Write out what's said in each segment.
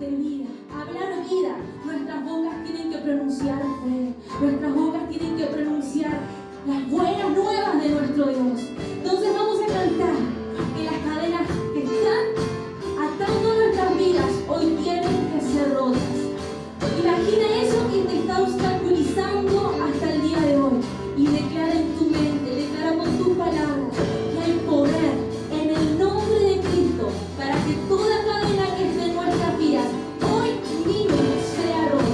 de vida, hablar vida. Nuestras bocas tienen que pronunciar fe, nuestras bocas tienen que pronunciar las buenas nuevas de nuestro Dios. Entonces vamos a cantar que las cadenas que están atando nuestras vidas hoy tienen que ser rotas. Imagina eso que te está obstaculizando hasta el día de hoy y declara en tu mente, declara con tus palabras que hay poder en el nombre de Cristo para que toda cadena que esté en nuestras vidas hoy mismo sea rota.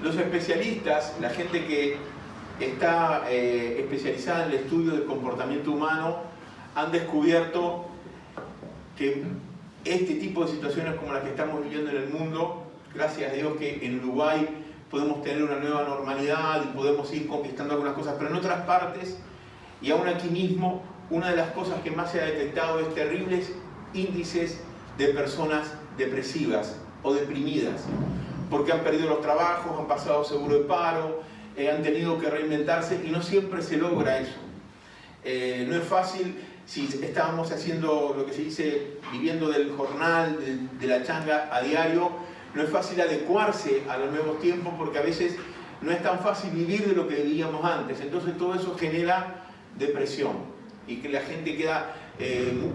Los especialistas, la gente que está especializada en el estudio del comportamiento humano, han descubierto que este tipo de situaciones como las que estamos viviendo en el mundo, gracias a Dios que en Uruguay podemos tener una nueva normalidad y podemos ir conquistando algunas cosas, pero en otras partes y aún aquí mismo, una de las cosas que más se ha detectado es terribles índices de personas depresivas o deprimidas, porque han perdido los trabajos, han pasado seguro de paro, han tenido que reinventarse y no siempre se logra eso. No es fácil si estábamos haciendo lo que se dice, viviendo del jornal, de la changa a diario, no es fácil adecuarse a los nuevos tiempos porque a veces no es tan fácil vivir de lo que vivíamos antes. Entonces todo eso genera depresión y que la gente queda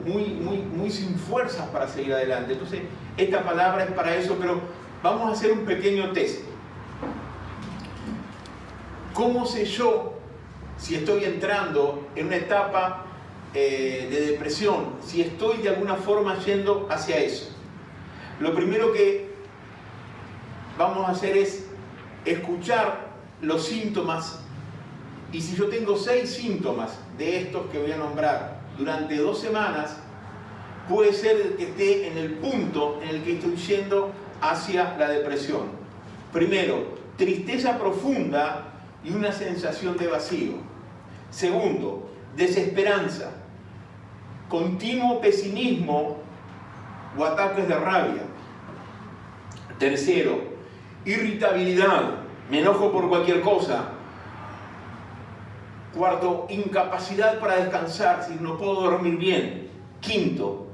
muy sin fuerzas para seguir adelante. Entonces esta palabra es para eso, pero vamos a hacer un pequeño test. ¿Cómo sé yo si estoy entrando en una etapa de depresión? Si estoy de alguna forma yendo hacia eso. Lo primero que vamos a hacer es escuchar los síntomas. Y si yo tengo 6 síntomas de estos que voy a nombrar durante 2 semanas, puede ser que esté en el punto en el que estoy yendo hacia la depresión. Primero, tristeza profunda y una sensación de vacío. Segundo, desesperanza, continuo pesimismo o ataques de rabia. Tercero, irritabilidad, me enojo por cualquier cosa. Cuarto, incapacidad para descansar, si no puedo dormir bien. Quinto,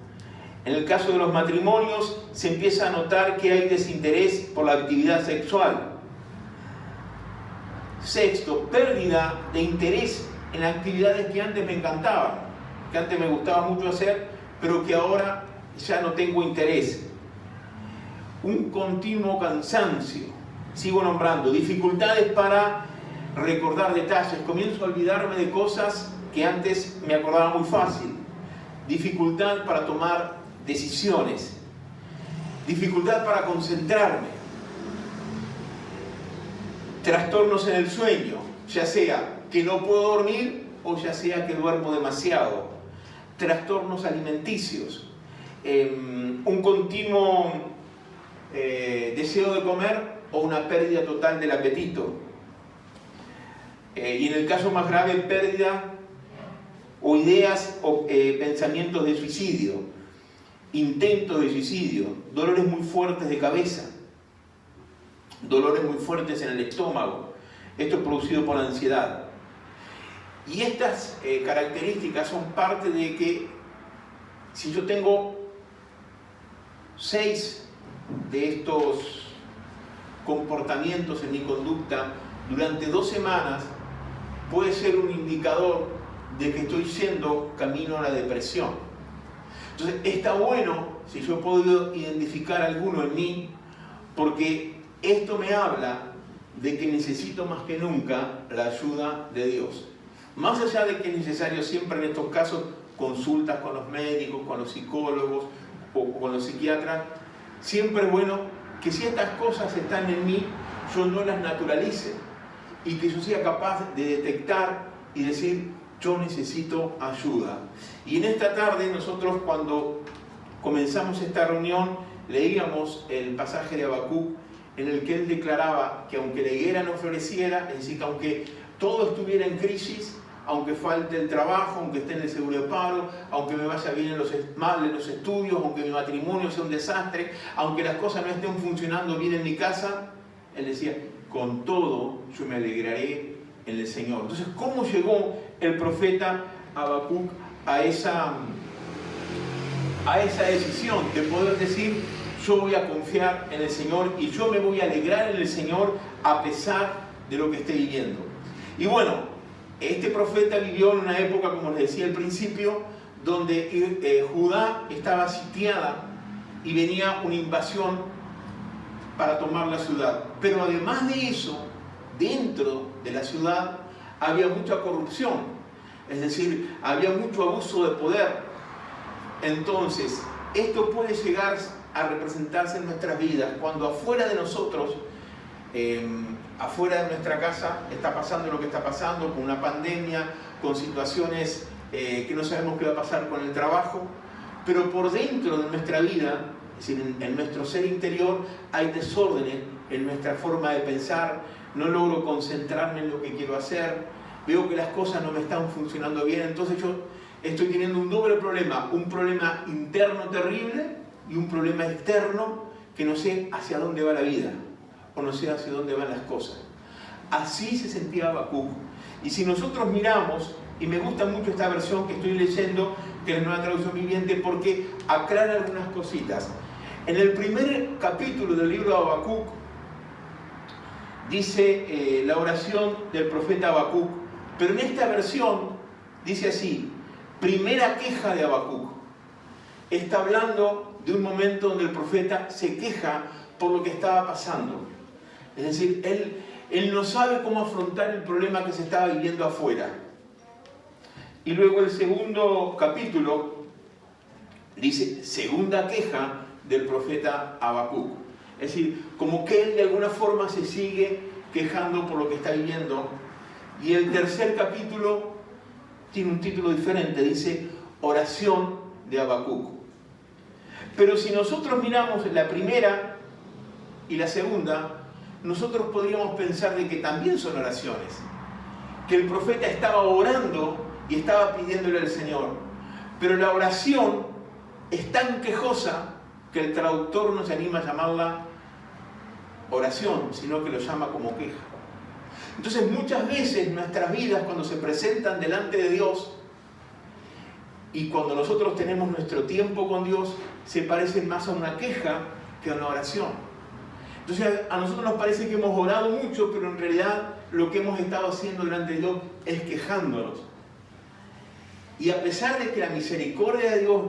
en el caso de los matrimonios se empieza a notar que hay desinterés por la actividad sexual. Sexto, pérdida de interés en actividades que antes me encantaban, que antes me gustaba mucho hacer, pero que ahora ya no tengo interés. Un continuo cansancio, sigo nombrando, dificultades para recordar detalles, comienzo a olvidarme de cosas que antes me acordaba muy fácil, dificultad para tomar decisiones, dificultad para concentrarme, trastornos en el sueño, ya sea que no puedo dormir o ya sea que duermo demasiado, trastornos alimenticios, un continuo deseo de comer o una pérdida total del apetito. Y en el caso más grave, pérdida o ideas o pensamientos de suicidio, intentos de suicidio, dolores muy fuertes de cabeza, dolores muy fuertes en el estómago. Esto es producido por la ansiedad. Y estas características son parte de que si yo tengo 6 de estos comportamientos en mi conducta durante 2 semanas, puede ser un indicador de que estoy yendo camino a la depresión. Entonces está bueno si yo he podido identificar alguno en mí, porque esto me habla de que necesito más que nunca la ayuda de Dios. Más allá de que es necesario siempre en estos casos consultas con los médicos, con los psicólogos o con los psiquiatras, siempre es bueno que si estas cosas están en mí, yo no las naturalice y que yo sea capaz de detectar y decir, yo necesito ayuda. Y en esta tarde nosotros, cuando comenzamos esta reunión, leíamos el pasaje de Habacuc en el que él declaraba que aunque la higuera no floreciera, es decir, que aunque todo estuviera en crisis, aunque falte el trabajo, aunque esté en el seguro de paro, aunque me vaya bien mal en los estudios, aunque mi matrimonio sea un desastre, aunque las cosas no estén funcionando bien en mi casa, él decía, con todo yo me alegraré en el Señor. Entonces, ¿cómo llegó el profeta Habacuc a esa decisión de poder decir, yo voy a confiar en el Señor y yo me voy a alegrar en el Señor a pesar de lo que esté viviendo? Y bueno, este profeta vivió en una época, como les decía al principio, donde Judá estaba sitiada y venía una invasión para tomar la ciudad. Pero además de eso, dentro de la ciudad había mucha corrupción, es decir, había mucho abuso de poder. Entonces, esto puede llegar a representarse en nuestras vidas cuando afuera de nosotros, afuera de nuestra casa, está pasando lo que está pasando, con una pandemia, con situaciones que no sabemos qué va a pasar con el trabajo, pero por dentro de nuestra vida, es decir, en nuestro ser interior, hay desórdenes en nuestra forma de pensar, no logro concentrarme en lo que quiero hacer, veo que las cosas no me están funcionando bien, entonces yo estoy teniendo un doble problema, un problema interno terrible y un problema externo que no sé hacia dónde va la vida, o no sé hacia dónde van las cosas. Así se sentía Habacuc. Y si nosotros miramos, y me gusta mucho esta versión que estoy leyendo, que es la Nueva Traducción Viviente, porque aclara algunas cositas. En el primer capítulo del libro de Habacuc, dice la oración del profeta Habacuc, pero en esta versión dice así, primera queja de Habacuc. Está hablando de un momento donde el profeta se queja por lo que estaba pasando. Es decir, él no sabe cómo afrontar el problema que se estaba viviendo afuera. Y luego el segundo capítulo dice, segunda queja del profeta Habacuc. Es decir, como que él de alguna forma se sigue quejando por lo que está viviendo. Y el tercer capítulo tiene un título diferente, dice, oración de Habacuc. Pero si nosotros miramos la primera y la segunda, nosotros podríamos pensar de que también son oraciones. Que el profeta estaba orando y estaba pidiéndole al Señor. Pero la oración es tan quejosa que el traductor no se anima a llamarla oración, sino que lo llama como queja. Entonces muchas veces nuestras vidas, cuando se presentan delante de Dios y cuando nosotros tenemos nuestro tiempo con Dios, se parecen más a una queja que a una oración. Entonces a nosotros nos parece que hemos orado mucho, pero en realidad lo que hemos estado haciendo delante de Dios es quejándonos. Y a pesar de que la misericordia de Dios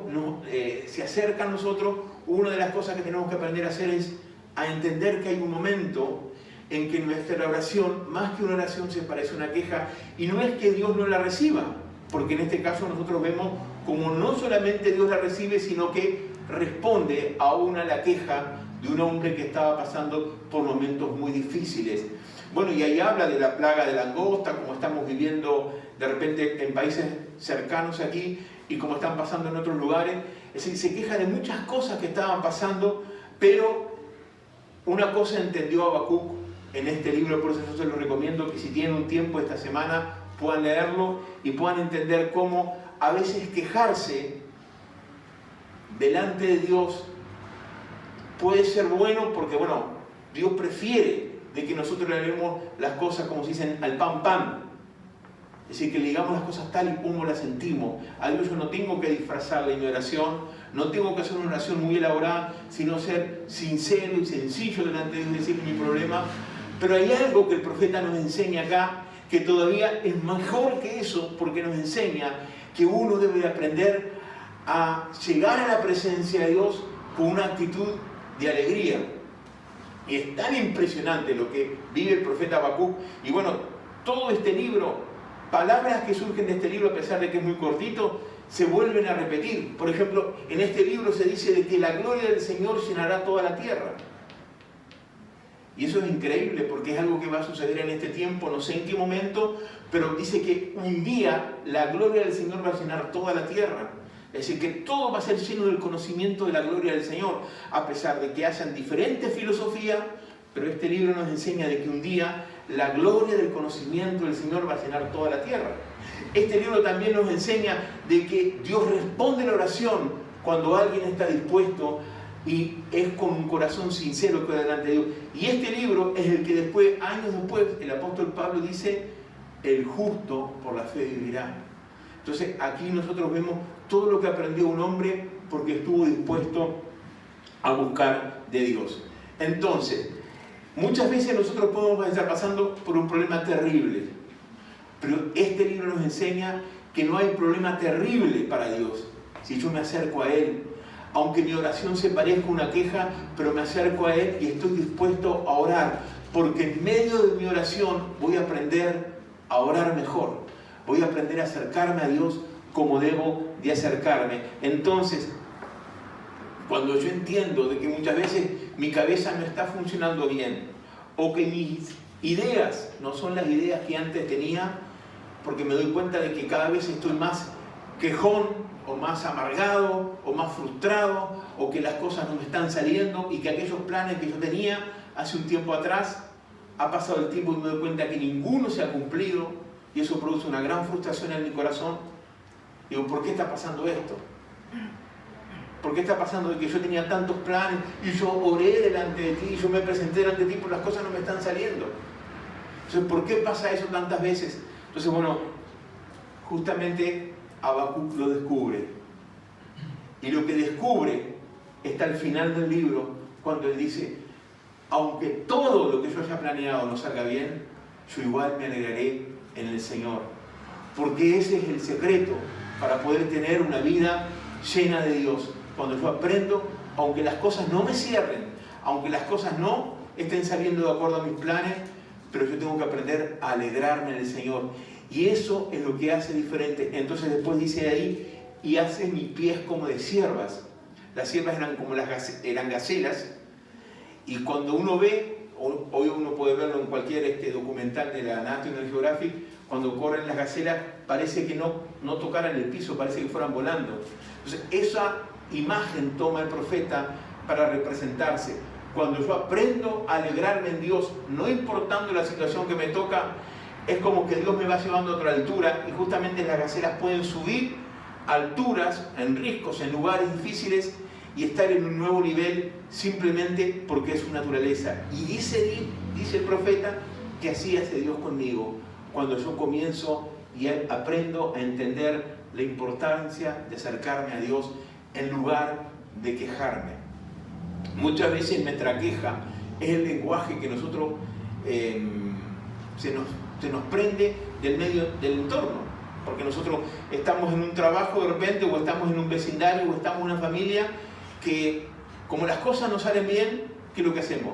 se acerca a nosotros, una de las cosas que tenemos que aprender a hacer es a entender que hay un momento en que nuestra oración, más que una oración, se parece a una queja. Y no es que Dios no la reciba, porque en este caso nosotros vemos como no solamente Dios la recibe, sino que responde aún a la queja de un hombre que estaba pasando por momentos muy difíciles. Bueno, y ahí habla de la plaga de langosta, como estamos viviendo de repente en países cercanos aquí y como están pasando en otros lugares. Es decir, se queja de muchas cosas que estaban pasando, pero una cosa entendió Habacuc en este libro, por eso yo se lo recomiendo que si tienen un tiempo esta semana puedan leerlo y puedan entender cómo a veces quejarse delante de Dios puede ser bueno, porque bueno, Dios prefiere de que nosotros le leemos las cosas, como se dicen, al pan pan. Es decir, que le digamos las cosas tal y como las sentimos. A Dios yo no tengo que disfrazarle mi oración, no tengo que hacer una oración muy elaborada, sino ser sincero y sencillo delante de Dios y decir mi problema. Pero hay algo que el profeta nos enseña acá, que todavía es mejor que eso, porque nos enseña que uno debe aprender a llegar a la presencia de Dios con una actitud de alegría. Y es tan impresionante lo que vive el profeta Habacuc. Y bueno, todo este libro, palabras que surgen de este libro, a pesar de que es muy cortito, se vuelven a repetir. Por ejemplo, en este libro se dice de que la gloria del Señor llenará toda la tierra. Y eso es increíble porque es algo que va a suceder en este tiempo, no sé en qué momento, pero dice que un día la gloria del Señor va a llenar toda la tierra. Es decir, que todo va a ser lleno del conocimiento de la gloria del Señor, a pesar de que hayan diferentes filosofías, pero este libro nos enseña de que un día la gloria del conocimiento del Señor va a llenar toda la tierra. Este libro también nos enseña de que Dios responde la oración cuando alguien está dispuesto y es con un corazón sincero que va delante de Dios. Y este libro es el que después, años después, el apóstol Pablo dice, el justo por la fe vivirá. Entonces aquí nosotros vemos todo lo que aprendió un hombre porque estuvo dispuesto a buscar de Dios. Entonces, muchas veces nosotros podemos estar pasando por un problema terrible, pero este libro nos enseña que no hay problema terrible para Dios si yo me acerco a Él. Aunque mi oración se parezca una queja, pero me acerco a Él y estoy dispuesto a orar, porque en medio de mi oración voy a aprender a orar mejor. Voy a aprender a acercarme a Dios como debo de acercarme. Entonces, cuando yo entiendo de que muchas veces mi cabeza no está funcionando bien, o que mis ideas no son las ideas que antes tenía, porque me doy cuenta de que cada vez estoy más quejón, o más amargado, o más frustrado, o que las cosas no me están saliendo, y que aquellos planes que yo tenía hace un tiempo atrás, ha pasado el tiempo y me doy cuenta que ninguno se ha cumplido, y eso produce una gran frustración en mi corazón. Digo, ¿por qué está pasando esto? ¿Por qué está pasando de que yo tenía tantos planes y yo oré delante de ti, y yo me presenté delante de ti, pero las cosas no me están saliendo? Entonces, ¿por qué pasa eso tantas veces? Entonces, bueno, justamente Habacuc lo descubre. Y lo que descubre está al final del libro, cuando él dice, aunque todo lo que yo haya planeado no salga bien, yo igual me alegraré en el Señor. Porque ese es el secreto para poder tener una vida llena de Dios. Cuando yo aprendo, aunque las cosas no me cierren, aunque las cosas no estén saliendo de acuerdo a mis planes, pero yo tengo que aprender a alegrarme en el Señor. Y eso es lo que hace diferente. Entonces después dice ahí, y hace mis pies como de ciervas. Las ciervas eran como eran gacelas. Y cuando uno ve, hoy uno puede verlo en cualquier documental de la National Geographic, cuando corren las gacelas, parece que no tocaran el piso, parece que fueran volando. Entonces, esa imagen toma el profeta para representarse. Cuando yo aprendo a alegrarme en Dios, no importando la situación que me toca, es como que Dios me va llevando a otra altura, y justamente las gacelas pueden subir alturas, en riscos, en lugares difíciles, y estar en un nuevo nivel simplemente porque es su naturaleza. Y dice el profeta que así hace Dios conmigo, cuando yo comienzo y aprendo a entender la importancia de acercarme a Dios en lugar de quejarme. Muchas veces nuestra queja es el lenguaje que nosotros se nos prende del medio del entorno, porque nosotros estamos en un trabajo de repente, o estamos en un vecindario, o estamos en una familia que, como las cosas no salen bien, ¿qué es lo que hacemos?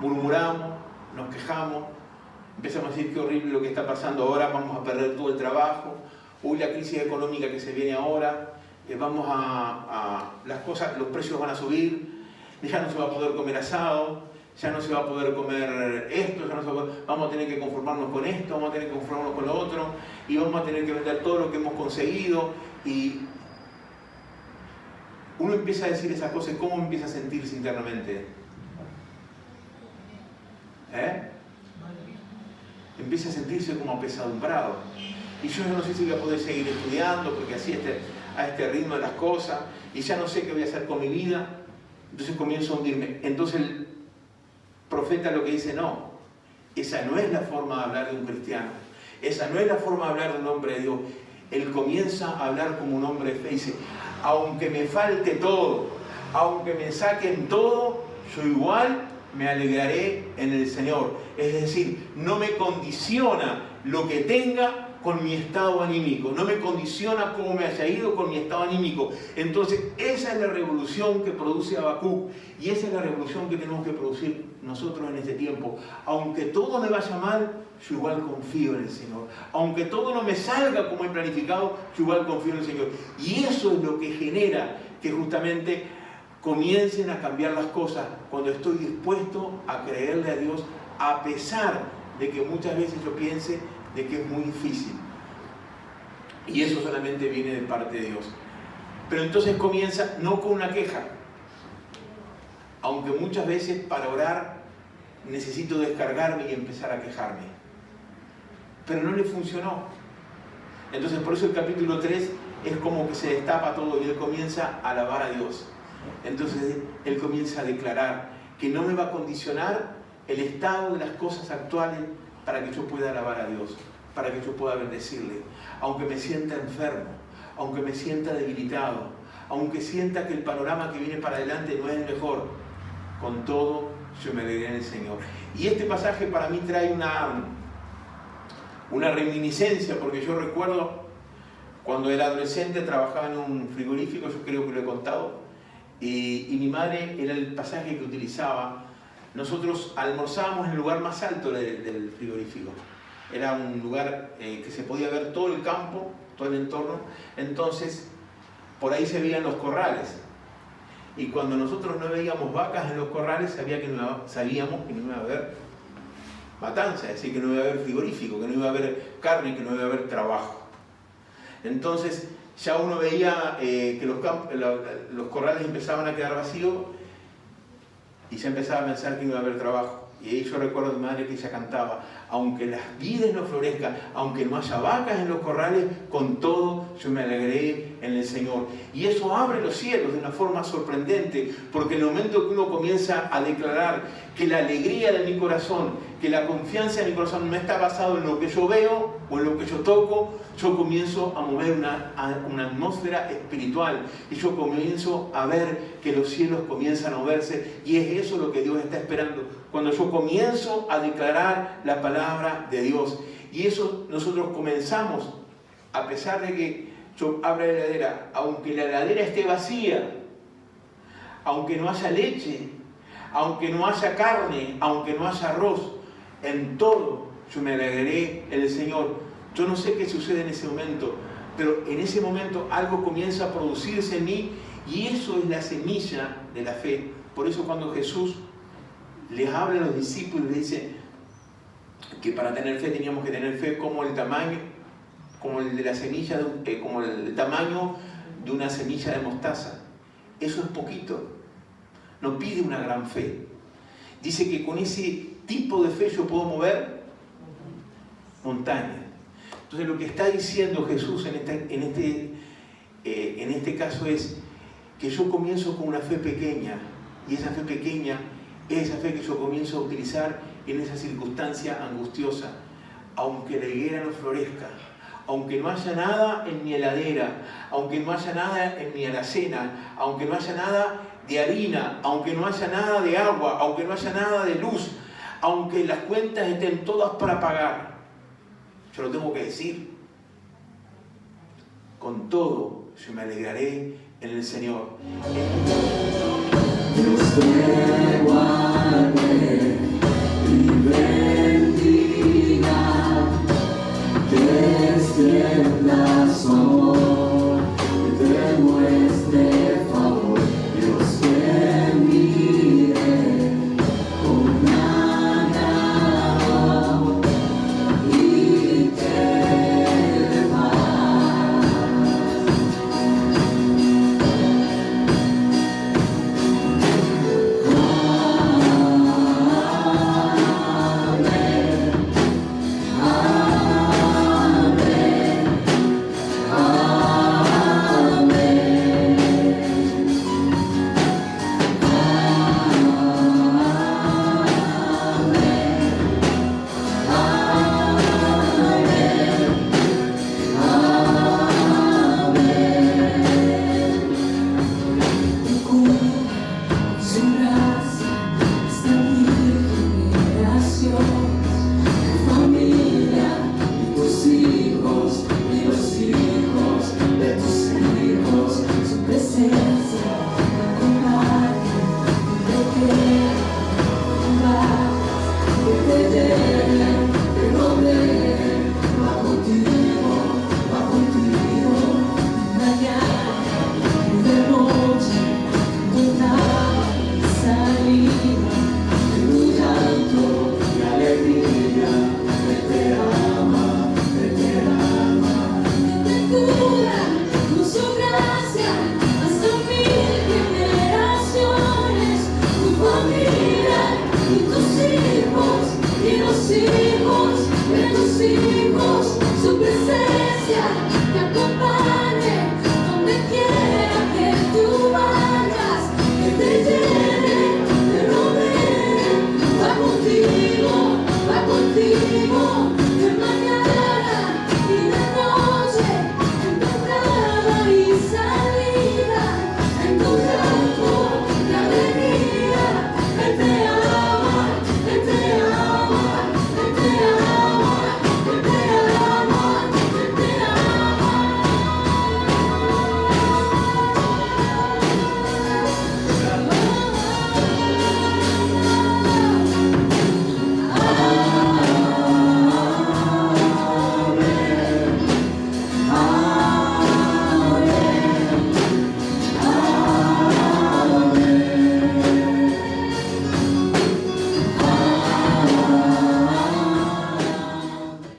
Murmuramos, nos quejamos, empezamos a decir qué horrible lo que está pasando ahora, vamos a perder todo el trabajo, uy, la crisis económica que se viene ahora, las cosas, los precios van a subir, ya no se va a poder comer asado, ya no se va a poder comer esto, vamos a tener que conformarnos con esto, vamos a tener que conformarnos con lo otro, y vamos a tener que vender todo lo que hemos conseguido. Y uno empieza a decir esas cosas, ¿cómo empieza a sentirse internamente? Empieza a sentirse como apesadumbrado. Y yo no sé si voy a poder seguir estudiando, porque así a este ritmo de las cosas, y ya no sé qué voy a hacer con mi vida. Entonces comienzo a hundirme. Entonces el profeta lo que dice, no, esa no es la forma de hablar de un cristiano, esa no es la forma de hablar de un hombre de Dios. Él comienza a hablar como un hombre de fe, dice, aunque me falte todo, aunque me saquen todo, yo igual me alegraré en el Señor. Es decir, no me condiciona lo que tenga con mi estado anímico, no me condiciona cómo me haya ido con mi estado anímico. Entonces, esa es la revolución que produce Habacuc, y esa es la revolución que tenemos que producir nosotros en este tiempo. Aunque todo me vaya mal, yo igual confío en el Señor. Aunque todo no me salga como he planificado, yo igual confío en el Señor. Y eso es lo que genera que justamente comiencen a cambiar las cosas, cuando estoy dispuesto a creerle a Dios, a pesar de que muchas veces yo piense de que es muy difícil. Y eso solamente viene de parte de Dios. Pero entonces comienza no con una queja, aunque muchas veces para orar necesito descargarme y empezar a quejarme. Pero no le funcionó. Entonces por eso el capítulo 3 es como que se destapa todo y él comienza a alabar a Dios. Entonces él comienza a declarar que no me va a condicionar el estado de las cosas actuales para que yo pueda alabar a Dios, para que yo pueda bendecirle. Aunque me sienta enfermo, aunque me sienta debilitado, aunque sienta que el panorama que viene para adelante no es el mejor, con todo yo me alegraré en el Señor. Y este pasaje para mí trae una reminiscencia, porque yo recuerdo cuando era adolescente, trabajaba en un frigorífico, yo creo que lo he contado, y mi madre era el pasaje que utilizaba. Nosotros almorzábamos en el lugar más alto del frigorífico. Era un lugar que se podía ver todo el campo, todo el entorno. Entonces, por ahí se veían los corrales. Y cuando nosotros no veíamos vacas en los corrales, sabíamos que no iba a haber matanza, es decir, que no iba a haber frigorífico, que no iba a haber carne, que no iba a haber trabajo. Entonces, ya uno veía que los corrales empezaban a quedar vacíos, y ya empezaba a pensar que no iba a haber trabajo. Y ahí yo recuerdo a mi madre que ella cantaba, aunque las vides no florezcan, aunque no haya vacas en los corrales, con todo yo me alegré en el Señor. Y eso abre los cielos de una forma sorprendente, porque en el momento que uno comienza a declarar que la alegría de mi corazón, que la confianza de mi corazón no está basado en lo que yo veo o en lo que yo toco, yo comienzo a mover una atmósfera espiritual, y yo comienzo a ver que los cielos comienzan a moverse, y es eso lo que Dios está esperando, cuando yo comienzo a declarar la palabra de Dios. Y eso nosotros comenzamos, a pesar de que yo abra la heladera, aunque la heladera esté vacía, aunque no haya leche, aunque no haya carne, aunque no haya arroz, en todo yo me alegraré en el Señor. Yo no sé qué sucede en ese momento, pero en ese momento algo comienza a producirse en mí, y eso es la semilla de la fe. Por eso cuando Jesús les habla a los discípulos, les dice, que para tener fe teníamos que tener fe como el tamaño, como el de la semilla, como el tamaño de una semilla de mostaza. Eso es poquito. No pide una gran fe. Dice que con ese tipo de fe yo puedo mover montañas. Entonces lo que está diciendo Jesús en este caso es que yo comienzo con una fe pequeña, y esa fe pequeña es esa fe que yo comienzo a utilizar en esa circunstancia angustiosa. Aunque la higuera no florezca, aunque no haya nada en mi heladera, aunque no haya nada en mi alacena, aunque no haya nada de harina, aunque no haya nada de agua, aunque no haya nada de luz, aunque las cuentas estén todas para pagar, yo lo tengo que decir. Con todo, yo me alegraré en el Señor. Dios te guarde.